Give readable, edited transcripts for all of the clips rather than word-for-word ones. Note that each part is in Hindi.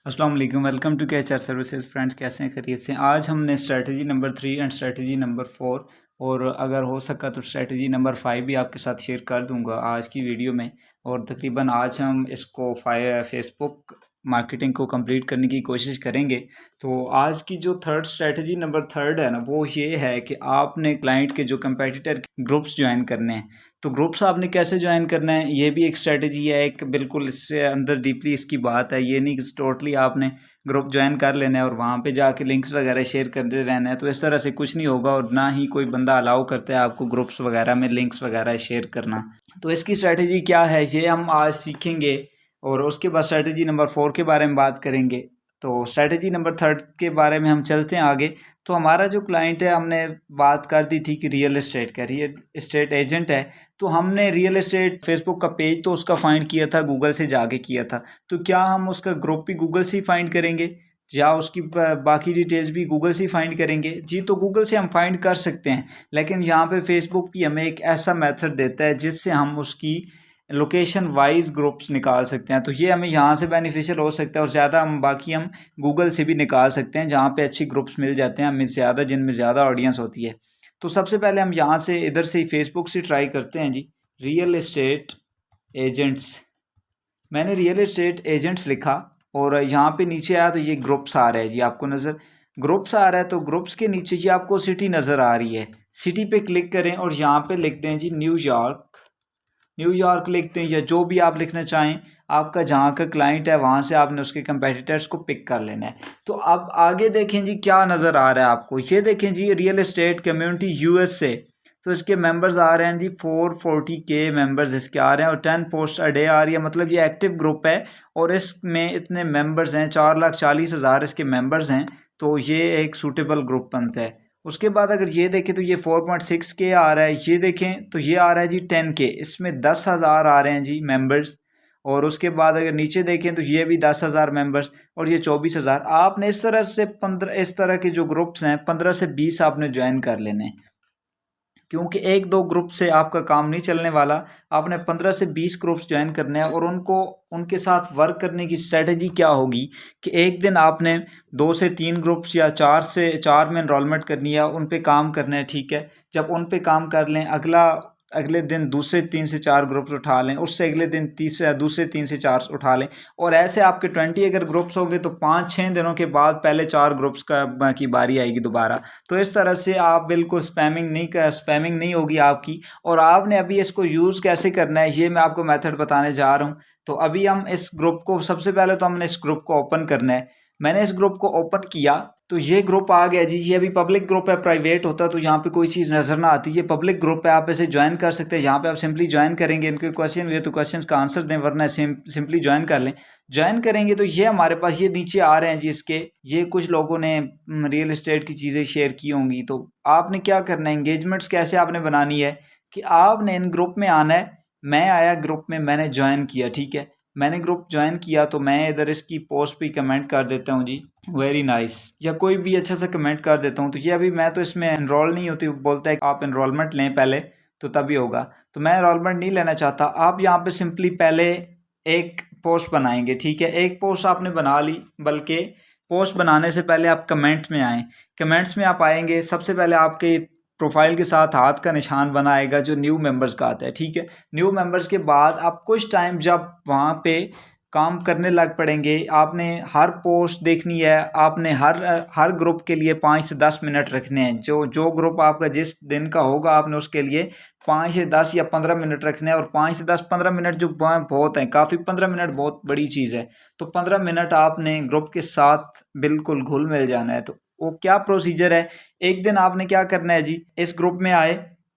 अस्सलाम वालेकुम, welcome to KHR services. Friends, कैसे हैं? खैरियत से? आज हमने strategy number 3 and strategy number 4 और अगर हो सका तो स्ट्रेटजी नंबर 5 भी आपके साथ शेयर कर दूंगा आज की वीडियो में। और तकरीबन आज हम इसको फेसबुक मार्केटिंग को कंप्लीट करने की कोशिश करेंगे। तो आज की जो थर्ड स्ट्रेटजी नंबर थर्ड है ना, वो ये है कि आपने क्लाइंट के जो कंपेटिटर ग्रुप्स ज्वाइन करने हैं। तो ग्रुप्स आपने कैसे ज्वाइन करना है, ये भी एक स्ट्रेटजी है। एक बिल्कुल इससे अंदर डीपली इसकी बात है। ये नहीं कि टोटली आपने ग्रुप ज्वाइन कर लेना है और वहाँ पे जाके लिंक्स वगैरह शेयर करते रहना है। तो इस तरह से कुछ नहीं होगा और ना ही कोई बंदा अलाउ करता है आपको ग्रुप्स वगैरह में लिंक्स वगैरह शेयर करना। तो इसकी स्ट्रेटजी क्या है, ये हम आज सीखेंगे और उसके बाद स्ट्रेटजी नंबर 4 के बारे में बात करेंगे। तो स्ट्रेटजी नंबर थर्ड के बारे में हम चलते हैं आगे। तो हमारा जो क्लाइंट है, हमने बात कर दी थी कि रियल एस्टेट का, रियल एस्टेट एजेंट है। तो हमने रियल एस्टेट फेसबुक का पेज तो उसका फाइंड किया था, गूगल से जाके किया था। तो क्या हम उसका ग्रुप भी गूगल से ही फाइंड करेंगे या उसकी बाकी डिटेल्स भी गूगल से ही फाइंड करेंगे? जी, तो गूगल से हम फाइंड कर सकते हैं, लेकिन यहाँ पे फेसबुक भी हमें एक ऐसा मेथड देता है जिससे हम उसकी लोकेशन वाइज ग्रुप्स निकाल सकते हैं। तो ये हमें यहाँ से बेनिफिशियल हो सकता है और ज़्यादा हम गूगल से भी निकाल सकते हैं, जहाँ पे अच्छी ग्रुप्स मिल जाते हैं हमें ज़्यादा, जिनमें ज़्यादा ऑडियंस होती है। तो सबसे पहले हम यहाँ से इधर से ही फेसबुक से ट्राई करते हैं जी। रियल एस्टेट एजेंट्स, मैंने रियल एस्टेट एजेंट्स लिखा और यहाँ पे नीचे आया तो ये ग्रुप्स आ रहा है जी, आपको नज़र ग्रुप्स आ रहा है। तो ग्रुप्स के नीचे ये आपको सिटी नज़र आ रही है। सिटी पे क्लिक करें और यहाँ पे लिखते हैं जी न्यूयॉर्क। न्यूयॉर्क लिखते हैं या जो भी आप लिखना चाहें। आपका जहाँ का क्लाइंट है वहाँ से आपने उसके कंपेटिटर्स को पिक कर लेना है। तो अब आगे देखें जी, क्या नज़र आ रहा है आपको? ये देखें जी, रियल एस्टेट कम्युनिटी यूएस से। तो इसके मेंबर्स आ रहे हैं जी 440K मेंबर्स इसके आ रहे हैं और 10 पोस्ट अ डे आ रही है। मतलब ये एक्टिव ग्रुप है और इसमें इतने मेंबर्स हैं, 4,40,000 इसके मेंबर्स हैं। तो ये एक सूटेबल ग्रुप बनता है। उसके बाद अगर ये देखें तो ये 4.6K आ रहा है। ये देखें तो ये आ रहा है जी 10K, इसमें 10,000 आ रहे हैं जी मेंबर्स। और उसके बाद अगर नीचे देखें तो ये भी 10,000 मेंबर्स और ये 24,000। आपने इस तरह से 15 इस तरह के जो ग्रुप्स हैं 15 से 20 आपने ज्वाइन कर लेने हैं, क्योंकि एक दो ग्रुप से आपका काम नहीं चलने वाला। आपने 15 से 20 ग्रुप्स ज्वाइन करने हैं और उनको उनके साथ वर्क करने की स्ट्रेटजी क्या होगी कि एक दिन आपने 2 से 3 ग्रुप्स या 4 से 4 में एनरोलमेंट करनी है, उन पे काम करना है। ठीक है, जब उन पे काम कर लें, अगले दिन दूसरे 3 से 4 ग्रुप्स उठा लें, उससे अगले दिन दूसरे 3 से 4 उठा लें और ऐसे आपके 20 अगर ग्रुप्स होंगे तो 5-6 दिनों के बाद पहले 4 ग्रुप्स की बारी आएगी दोबारा। तो इस तरह से आप बिल्कुल स्पैमिंग नहीं होगी आपकी। और आपने अभी इसको यूज़ कैसे करना है, ये मैं आपको मेथड बताने जा रहा हूँ। तो अभी हम इस ग्रुप को, सबसे पहले तो हमने इस ग्रुप को ओपन करना है। मैंने इस ग्रुप को ओपन किया तो ये ग्रुप आ गया जी। ये अभी पब्लिक ग्रुप है, प्राइवेट होता तो यहाँ पे कोई चीज़ नज़र ना आती। ये पब्लिक ग्रुप है, आप इसे ज्वाइन कर सकते हैं। यहाँ पे आप सिंपली ज्वाइन करेंगे, इनके क्वेश्चन हुए तो क्वेश्चंस का आंसर दें, वरना सिंपली ज्वाइन कर लें। ज्वाइन करेंगे तो ये हमारे पास ये नीचे आ रहे हैं जी इसके, ये कुछ लोगों ने रियल एस्टेट की चीज़ें शेयर की होंगी। तो आपने क्या करना है, इंगेजमेंट्स कैसे आपने बनानी है कि आपने इन ग्रुप में आना है। मैं आया ग्रुप में, मैंने ज्वाइन किया। ठीक है, मैंने ग्रुप ज्वाइन किया तो मैं इधर इसकी पोस्ट पे कमेंट कर देता हूँ जी, वेरी नाइस, या कोई भी अच्छा सा कमेंट कर देता हूँ। तो ये अभी मैं तो इसमें एनरोल नहीं होती, बोलता है कि आप एनरोलमेंट लें पहले तो तभी होगा। तो मैं एनरोलमेंट नहीं लेना चाहता। आप यहाँ पे सिंपली पहले एक पोस्ट बनाएंगे। ठीक है, एक पोस्ट आपने बना ली, बल्कि पोस्ट बनाने से पहले आप कमेंट में आएँ। कमेंट्स में आप आएंगे, सबसे पहले आपके प्रोफाइल के साथ हाथ का निशान बना आएगा जो न्यू मेंबर्स का आता है। ठीक है, न्यू मेंबर्स के बाद आप कुछ टाइम जब वहाँ पे काम करने लग पड़ेंगे, आपने हर पोस्ट देखनी है। आपने हर ग्रुप के लिए 5 से 10 मिनट रखने हैं। जो ग्रुप आपका जिस दिन का होगा, आपने उसके लिए 5 से 10 या 15 मिनट रखने हैं। और 5 से 10-15 मिनट जो बहुत हैं, काफ़ी 15 मिनट बहुत बड़ी चीज़ है। तो 15 मिनट आपने ग्रुप के साथ बिल्कुल घुल मिल जाना है। तो वो क्या प्रोसीजर है, एक दिन आपने क्या करना है जी, इस ग्रुप में आए,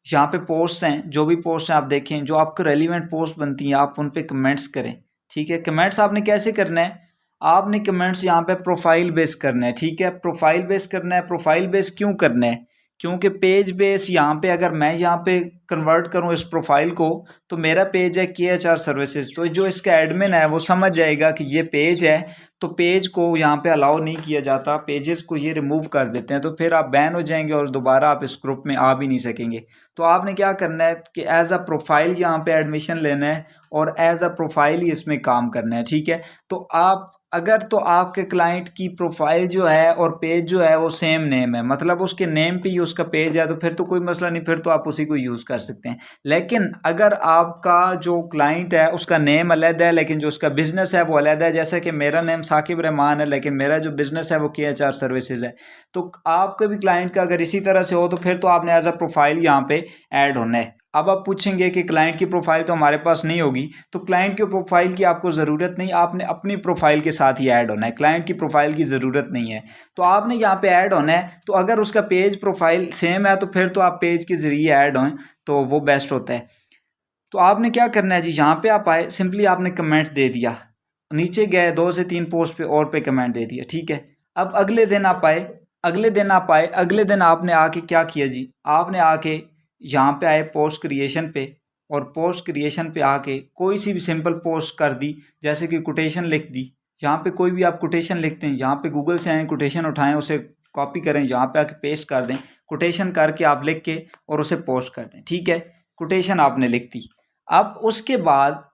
यहाँ पे पोस्ट हैं, जो भी पोस्ट हैं आप देखें, जो आपको रेलिवेंट पोस्ट बनती हैं आप उन पे कमेंट्स करें। ठीक है, कमेंट्स आपने कैसे करना है, आपने कमेंट्स यहाँ पे प्रोफाइल बेस करना है। ठीक है, प्रोफाइल बेस करना है। प्रोफाइल बेस क्यों करना है, क्योंकि पेज बेस यहाँ पे अगर मैं यहाँ पे कन्वर्ट करूँ इस प्रोफाइल को, तो मेरा पेज है KHR सर्विसेज। तो जो इसका एडमिन है वो समझ जाएगा कि ये पेज है, तो पेज को यहाँ पे अलाउ नहीं किया जाता, पेजेस को ये रिमूव कर देते हैं। तो फिर आप बैन हो जाएंगे और दोबारा आप इस ग्रुप में आ भी नहीं सकेंगे। तो आपने क्या करना है कि एज अ प्रोफाइल यहाँ पे एडमिशन लेना है और एज अ प्रोफाइल ही इसमें काम करना है। ठीक है, तो आप अगर तो आपके क्लाइंट की प्रोफाइल जो है और पेज जो है वो सेम नेम है, मतलब उसके नेम पे ही उसका पेज है, तो फिर तो कोई मसला नहीं, फिर तो आप उसी को यूज़ कर सकते हैं। लेकिन अगर आपका जो क्लाइंट है उसका नेम अलग है लेकिन जो उसका बिज़नेस है वो अलग है, जैसे कि मेरा नेम साकिब रहमान है लेकिन मेरा जो बिज़नेस है वो KHR सर्विसेज है, तो आपके भी क्लाइंट का अगर इसी तरह से हो तो फिर तो आपने एज अ प्रोफाइल यहाँ पे ऐड होना है। अब आप पूछेंगे कि क्लाइंट की प्रोफाइल तो हमारे पास नहीं होगी, तो क्लाइंट की प्रोफाइल की आपको ज़रूरत नहीं, आपने अपनी प्रोफाइल के साथ ही ऐड होना है, क्लाइंट की प्रोफाइल की ज़रूरत नहीं है। तो आपने यहाँ पे ऐड होना है, तो अगर उसका पेज प्रोफाइल सेम है तो फिर तो आप पेज के ज़रिए ऐड हों तो वो बेस्ट होता है। तो आपने क्या करना है जी, यहाँ पे आप आए, सिंपली आपने कमेंट दे दिया, नीचे गए 2 से 3 पोस्ट पे और पे कमेंट दे दिया, ठीक है। अब अगले दिन आपने आके क्या किया जी, आपने आके यहाँ पे आए पोस्ट क्रिएशन पे, और पोस्ट क्रिएशन पे आके कोई सी भी सिंपल पोस्ट कर दी, जैसे कि कोटेशन लिख दी। यहाँ पे कोई भी आप कोटेशन लिखते हैं, यहाँ पे गूगल से आए कोटेशन उठाएं, उसे कॉपी करें, यहाँ पे आके पेस्ट कर दें, कोटेशन करके आप लिख के और उसे पोस्ट कर दें, ठीक है। कोटेशन आपने लिख दी। अब उसके बाद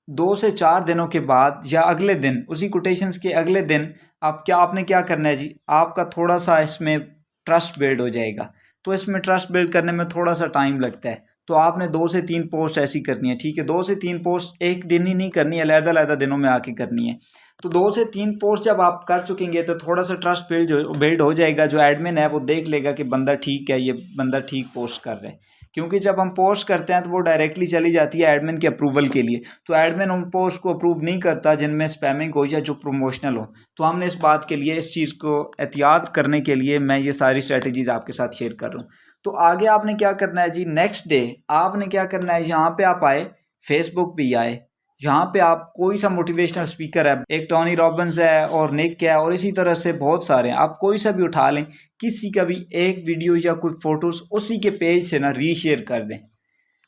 2 से 4 दिनों के बाद या अगले दिन, उसी कोटेशंस के अगले दिन आपने क्या करना है जी, आपका थोड़ा सा इसमें ट्रस्ट बिल्ड हो जाएगा। तो इसमें ट्रस्ट बिल्ड करने में थोड़ा सा टाइम लगता है, तो आपने 2 से 3 पोस्ट ऐसी करनी है, ठीक है। 2 से 3 पोस्ट एक दिन ही नहीं करनी है, अलग-अलग दिनों में आके करनी है। तो 2 से 3 पोस्ट जब आप कर चुकेंगे तो थोड़ा सा ट्रस्ट बिल्ड हो जाएगा। जो एडमिन है वो देख लेगा कि बंदा ठीक है, ये बंदा ठीक पोस्ट कर रहा है, क्योंकि जब हम पोस्ट करते हैं तो वो डायरेक्टली चली जाती है एडमिन के अप्रूवल के लिए, तो एडमिन उन पोस्ट को अप्रूव नहीं करता जिनमें स्पैमिंग हो या जो प्रमोशनल हो। तो हमने इस बात के लिए, इस चीज़ को एहतियात करने के लिए मैं ये सारी स्ट्रेटजीज आपके साथ शेयर कर रहा हूँ। तो आगे आपने क्या करना है जी, नेक्स्ट डे आपने क्या करना है, यहाँ पे आप आए, फेसबुक पे आए, यहाँ पे आप कोई सा मोटिवेशनल स्पीकर है, एक टोनी रॉबिन्स है और निक है और इसी तरह से बहुत सारे हैं, आप कोई सा भी उठा लें, किसी का भी एक वीडियो या कोई फोटोज उसी के पेज से ना रीशेयर कर दें।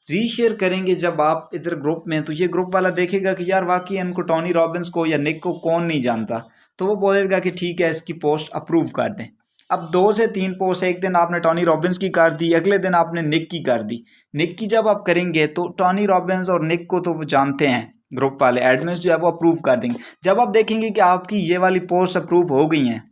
रीशेयर करेंगे जब आप इधर ग्रुप में, तो ये ग्रुप वाला देखेगा कि यार वाकई इनको टोनी रॉबिन्स को या निक को कौन नहीं जानता, तो वो बोलेगा कि ठीक है इसकी पोस्ट अप्रूव कर दें। अब 2 से 3 पोस्ट, एक दिन आपने टोनी रॉबिन्स की कर दी, अगले दिन आपने निक की कर दी। निक की जब आप करेंगे तो टोनी रॉबिन्स और निक को तो वो जानते हैं, ग्रुप वाले एडमिन्स जो है वो अप्रूव कर देंगे। जब आप देखेंगे कि आपकी ये वाली पोस्ट अप्रूव हो गई हैं,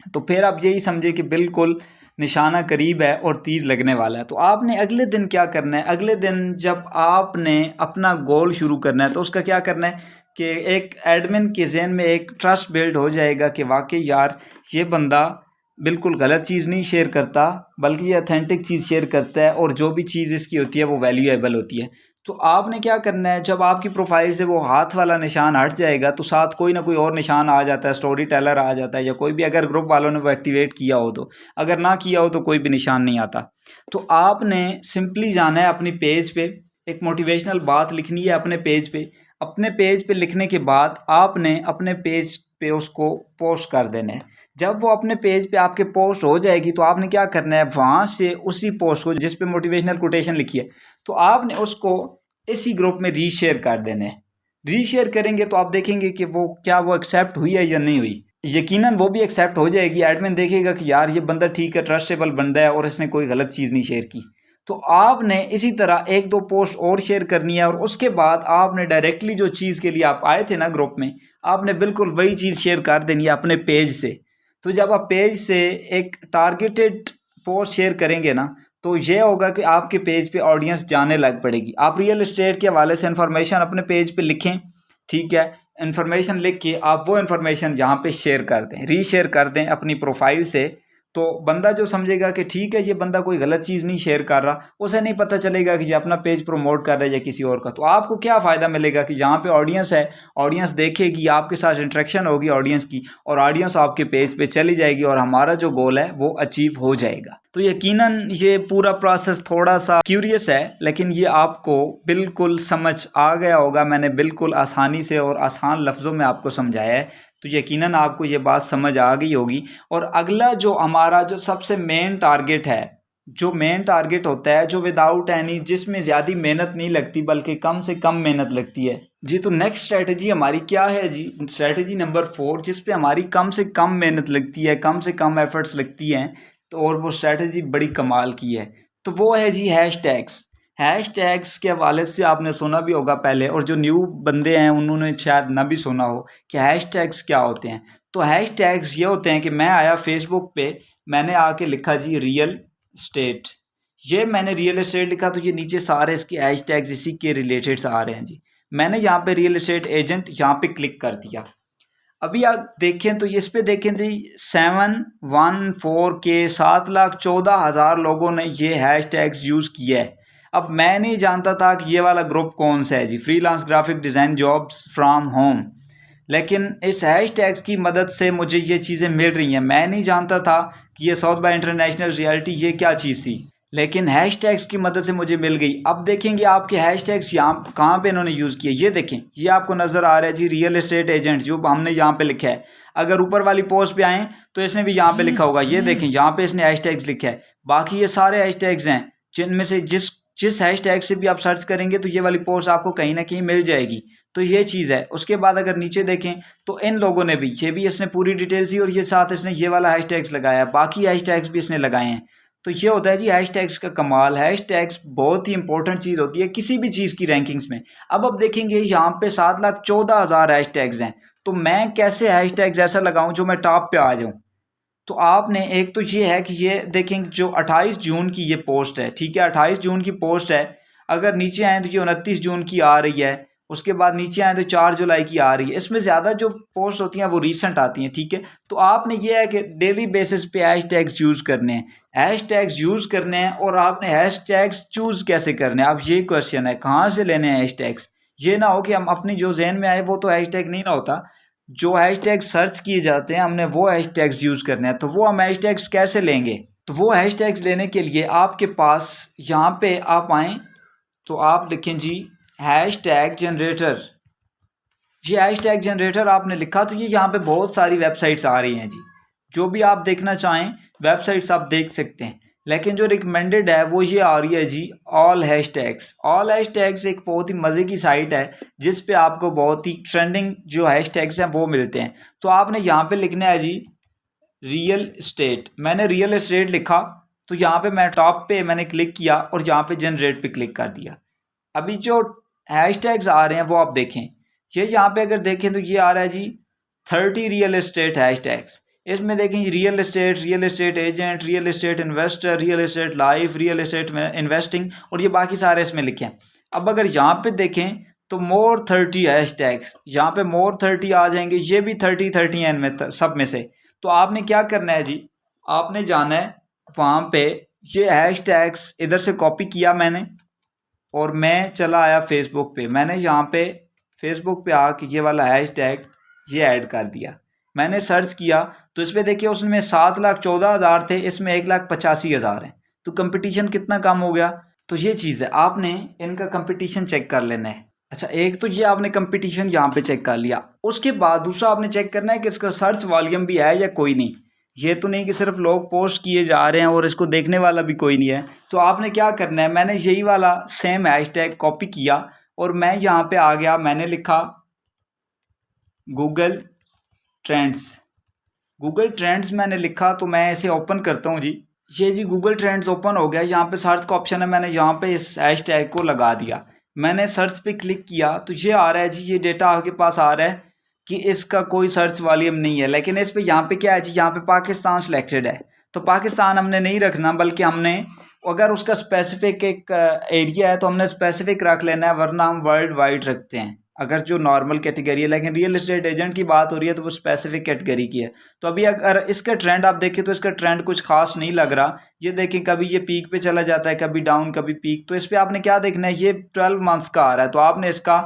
तो फिर आप यही समझे कि बिल्कुल निशाना करीब है और तीर लगने वाला है। तो आपने अगले दिन क्या करना है, अगले दिन जब आपने अपना गोल शुरू करना है तो उसका क्या करना है कि एक एडमिन के ज़हन में एक ट्रस्ट बिल्ड हो जाएगा कि वाकई यार ये बंदा बिल्कुल गलत चीज़ नहीं शेयर करता, बल्कि ये अथेंटिक चीज़ शेयर करता है और जो भी चीज़ इसकी होती है वो वैल्यूएबल होती है। तो आपने क्या करना है, जब आपकी प्रोफाइल से वो हाथ वाला निशान हट जाएगा तो साथ कोई ना कोई और निशान आ जाता है, स्टोरी टेलर आ जाता है, या कोई भी, अगर ग्रुप वालों ने वो एक्टिवेट किया हो तो, अगर ना किया हो तो कोई भी निशान नहीं आता। तो आपने सिंपली जाना है अपनी पेज पे, एक मोटिवेशनल बात लिखनी है अपने पेज पे। अपने पेज पे लिखने के बाद आपने अपने पेज पे उसको पोस्ट कर देना है। जब वो अपने पेज पे आपके पोस्ट हो जाएगी तो आपने क्या करना है, वहाँ से उसी पोस्ट को जिस पे मोटिवेशनल कोटेशन लिखी है, तो आपने उसको इसी ग्रुप में रीशेयर कर देना है। रीशेयर करेंगे तो आप देखेंगे कि वो एक्सेप्ट हुई है या नहीं हुई। यकीनन वो भी एक्सेप्ट हो जाएगी, एडमिन देखेगा कि यार ये बंदा ठीक है, ट्रस्टेबल बंदा है और इसने कोई गलत चीज़ नहीं शेयर की। तो आपने इसी तरह 1-2 पोस्ट और शेयर करनी है और उसके बाद आपने डायरेक्टली जो चीज़ के लिए आप आए थे ना ग्रुप में, आपने बिल्कुल वही चीज़ शेयर कर देनी है अपने पेज से। तो जब आप पेज से एक टारगेटेड पोस्ट शेयर करेंगे ना, तो ये होगा कि आपके पेज पे ऑडियंस जाने लग पड़ेगी। आप रियल एस्टेट के हवाले से इन्फॉर्मेशन अपने पेज पे लिखें, ठीक है। इन्फॉर्मेशन लिख के आप वो इन्फॉर्मेशन यहाँ पे शेयर कर दें, रीशेयर कर दें अपनी प्रोफाइल से। तो बंदा जो समझेगा कि ठीक है ये बंदा कोई गलत चीज़ नहीं शेयर कर रहा, उसे नहीं पता चलेगा कि ये अपना पेज प्रमोट कर रहा है या किसी और का। तो आपको क्या फ़ायदा मिलेगा कि यहाँ पे ऑडियंस है, ऑडियंस देखेगी, आपके साथ इंटरेक्शन होगी ऑडियंस की, और ऑडियंस आपके पेज पे चली जाएगी और हमारा जो गोल है वो अचीव हो जाएगा। तो यकीनन ये पूरा प्रोसेस थोड़ा सा क्यूरियस है, लेकिन ये आपको बिल्कुल समझ आ गया होगा। मैंने बिल्कुल आसानी से और आसान लफ्ज़ों में आपको समझाया है, तो यकीनन आपको ये बात समझ आ गई होगी। और अगला जो हमारा जो सबसे मेन टारगेट है, जो मेन टारगेट होता है, जो विदाउट एनी, जिसमें ज़्यादा मेहनत नहीं लगती बल्कि कम से कम मेहनत लगती है जी। तो नेक्स्ट स्ट्रेटजी हमारी क्या है जी, स्ट्रेटजी नंबर 4, जिस पे हमारी कम से कम मेहनत लगती है, कम से कम एफर्ट्स लगती हैं, तो और वो स्ट्रेटजी बड़ी कमाल की है। तो वो है जी हैशटैग्स। हैश टैग्स के हवाले से आपने सुना भी होगा पहले, और जो न्यू बंदे हैं उन्होंने शायद ना भी सुना हो कि हैश टैग्स क्या होते हैं। तो हैश टैग्स ये होते हैं कि मैं आया फेसबुक पे, मैंने आके लिखा जी रियल स्टेट, ये मैंने रियल एस्टेट लिखा तो ये नीचे सारे इसके हैश टैग्स इसी के रिलेटेड आ रहे हैं जी। मैंने यहाँ पे रियल एस्टेट एजेंट यहाँ पे क्लिक कर दिया। अभी आप देखें तो इस पे देखें जी 714 के 7,14,000 लोगों ने ये हैश टैग्स यूज़ किया है। अब मैं नहीं जानता था कि ये वाला ग्रुप कौन सा है जी, freelance graphic design jobs from home, लेकिन इस हैश टैग्स की मदद से मुझे ये चीज़ें मिल रही हैं। मैं नहीं जानता था कि ये साउथ बाय इंटरनेशनल रियलिटी ये क्या चीज़ थी, लेकिन हैश टैग्स की मदद से मुझे मिल गई। अब देखेंगे आपके हैश टैग्स यहाँ कहाँ पे इन्होंने यूज़ किए, ये देखें, ये आपको नज़र आ रहा है जी रियल एस्टेट एजेंट, जो हमने यहाँ पे लिखा है। अगर ऊपर वाली पोस्ट पे आएँ तो इसने भी यहाँ पे लिखा होगा, ये देखें यहाँ पे इसने हैश टैग्स लिखा है। बाकी ये सारे हैश टैग्स हैं जिनमें से जिस हैश टैग से भी आप सर्च करेंगे तो ये वाली पोस्ट आपको कहीं ना कहीं मिल जाएगी। तो ये चीज़ है। उसके बाद अगर नीचे देखें तो इन लोगों ने भी, ये भी इसने पूरी डिटेल्स दी और ये साथ इसने ये वाला हैश टैग्स लगाया, बाकी हैश टैग्स भी इसने लगाए हैं। तो ये होता है जी हैश टैग्स का कमाल। हैश टैग्स बहुत ही इंपॉर्टेंट चीज़ होती है किसी भी चीज़ की रैंकिंग्स में। अब देखेंगे यहाँ पे 7,14,000 हैश टैग्स हैं, तो मैं कैसे हैश टैग्स ऐसा लगाऊं जो मैं टॉप पे आ जाऊं। तो आपने एक तो ये है कि ये देखें जो 28 जून की ये पोस्ट है, ठीक है, 28 जून की पोस्ट है। अगर नीचे आए तो ये 29 जून की आ रही है, उसके बाद नीचे आए तो 4 जुलाई की आ रही है। इसमें ज़्यादा जो पोस्ट होती हैं वो रीसेंट आती हैं, ठीक है। तो आपने ये है कि डेली बेसिस पे हैश टैग्स यूज़ करने हैं, हैश टैग्स यूज़ करने हैं। और आपने हैश टैग्स चूज़ कैसे करने हैं, अब ये क्वेश्चन है कहाँ से लेने हैं हैश टैग्स। ये ना हो कि हम अपनी जो जहन में आए वो तो हैश टैग नहीं ना होता, जो हैश टैग सर्च किए जाते हैं हमने वो हैश टैग्स यूज़ करने हैं। तो वो हम हैश टैग्स कैसे लेंगे, तो वो हैश टैग्स लेने के लिए आपके पास यहाँ पे आप आएँ तो आप लिखें जी हैश टैग जनरेटर। ये हैश टैग जनरेटर आपने लिखा तो ये यहाँ पे बहुत सारी वेबसाइट्स आ रही हैं जी, जो भी आप देखना चाहें वेबसाइट्स आप देख सकते हैं। लेकिन जो रिकमेंडेड है वो ये आ रही है जी all hash tags. All hash tags एक बहुत ही मज़े की साइट है जिस पे आपको बहुत ही ट्रेंडिंग जो हैश टैग्स हैं वो मिलते हैं। तो आपने यहाँ पे लिखना है जी रियल एस्टेट। मैंने रियल एस्टेट लिखा तो यहाँ पे मैं टॉप पे मैंने क्लिक किया और यहाँ पे जनरेट पे क्लिक कर दिया। अभी जो हैश टैग्स आ रहे हैं वो आप देखें, ये यहाँ पे अगर देखें तो ये आ रहा है जी 30 रियल एस्टेट हैश टैग्स। इसमें देखें real estate agent, real estate investor, real estate life, real estate investing, और ये बाकी सारे इसमें लिखे हैं। अब अगर यहाँ पे देखें तो मोर 30 हैश टैग्स, यहाँ पे मोर 30 आ जाएंगे, ये भी 30 हैं इनमें सब में से। तो आपने क्या करना है जी, आपने जाना है वहाँ पे, ये हैश टैग्स इधर से कॉपी किया मैंने और मैं चला आया फेसबुक पे। मैंने यहाँ पे फेसबुक पे आके ये वाला हैश टैग ये ऐड कर दिया। मैंने सर्च किया तो इसमें देखिए उसमें 7,14,000 थे, इसमें 1,85,000 हैं। तो कंपटीशन कितना कम हो गया। तो ये चीज़ है, आपने इनका कंपटीशन चेक कर लेना है। अच्छा, एक तो ये आपने कंपटीशन यहाँ पे चेक कर लिया, उसके बाद दूसरा आपने चेक करना है कि इसका सर्च वॉल्यूम भी है या कोई नहीं। ये तो नहीं कि सिर्फ लोग पोस्ट किए जा रहे हैं और इसको देखने वाला भी कोई नहीं है। तो आपने क्या करना है, मैंने यही वाला सेम हैशटैग कॉपी किया और मैं यहाँ पे आ गया, मैंने लिखा गूगल ट्रेंड्स। गूगल ट्रेंड्स मैंने लिखा तो मैं इसे ओपन करता हूँ जी। ये जी गूगल ट्रेंड्स ओपन हो गया। यहाँ पे सर्च का ऑप्शन है, मैंने यहाँ पे इस हैशटैग को लगा दिया। मैंने सर्च पे क्लिक किया तो ये आ रहा है जी, ये डेटा आपके पास आ रहा है कि इसका कोई सर्च वॉल्यूम नहीं है। लेकिन इस पे यहाँ पे क्या है जी, यहाँ पे पाकिस्तान सिलेक्टेड है। तो पाकिस्तान हमने नहीं रखना, बल्कि हमने अगर उसका स्पेसिफिक एक एरिया है तो हमने स्पेसिफिक रख लेना है, वरना हम वर्ल्ड वाइड रखते हैं अगर जो नॉर्मल कैटेगरी है। लेकिन रियल एस्टेट एजेंट की बात हो रही है तो वो स्पेसिफिक कैटेगरी की है। तो अभी अगर इसका ट्रेंड आप देखें तो इसका ट्रेंड कुछ खास नहीं लग रहा। ये देखें कभी ये पीक पे चला जाता है, कभी डाउन, कभी पीक। तो इस पर आपने क्या देखना है, ये 12 मंथ्स का आ रहा है तो आपने इसका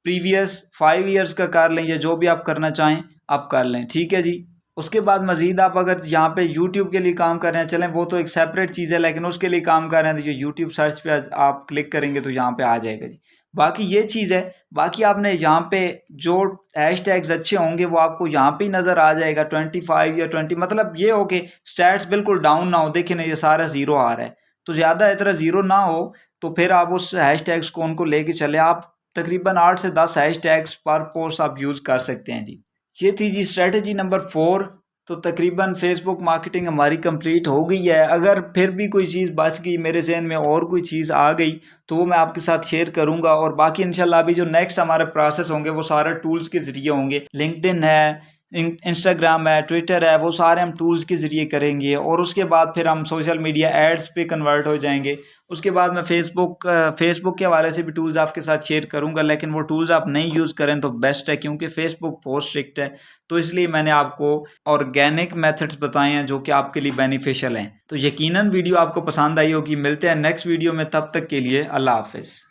प्रीवियस 5 ईयर्स का कर लें, या जो भी आप करना चाहें आप कर लें, ठीक है जी। उसके बाद मज़ीद आप अगर यहाँ पे YouTube के लिए काम कर रहे हैं, चलें वो तो एक सेपरेट चीज़ है, लेकिन उसके लिए काम कर रहे हैं तो जो YouTube सर्च पे आप क्लिक करेंगे तो यहाँ पे आ जाएगा जी। बाकी ये चीज़ है। बाकी आपने यहाँ पे जो हैश टैग्स अच्छे होंगे वो आपको यहाँ पे ही नज़र आ जाएगा 25 या 20, मतलब ये हो कि स्टैट्स बिल्कुल डाउन ना हो। देखें ना ये सारा ज़ीरो आ रहा है, तो ज़्यादा इतना ज़ीरो ना हो तो फिर आप उस हैश टैग्स को उनको लेके चले। आप तकरीबन 8 से 10 हैश टैग्स पर पोस्ट आप यूज़ कर सकते हैं जी। ये थी जी स्ट्रेटजी नंबर 4 तो तकरीबन फेसबुक मार्केटिंग हमारी कंप्लीट हो गई है। अगर फिर भी कोई चीज़ बच गई मेरे जहन में और कोई चीज़ आ गई तो वो मैं आपके साथ शेयर करूंगा। और बाकी इंशाल्लाह अभी जो नेक्स्ट हमारे प्रोसेस होंगे वो सारे टूल्स के ज़रिए होंगे। लिंक्डइन है, इंस्टाग्राम है, ट्विटर है, वो सारे हम टूल्स के ज़रिए करेंगे। और उसके बाद फिर हम सोशल मीडिया एड्स पे कन्वर्ट हो जाएंगे। उसके बाद मैं फेसबुक के हवाले से भी टूल्स आपके साथ शेयर करूंगा, लेकिन वो टूल्स आप नहीं यूज़ करें तो बेस्ट है, क्योंकि फेसबुक बहुत स्ट्रिक्ट है। तो इसलिए मैंने आपको ऑर्गेनिक मेथड्स बताए हैं जो कि आपके लिए बेनिफिशियल हैं। तो यकीनन वीडियो आपको पसंद आई होगी। मिलते हैं नेक्स्ट वीडियो में, तब तक के लिए अल्लाह हाफिज़।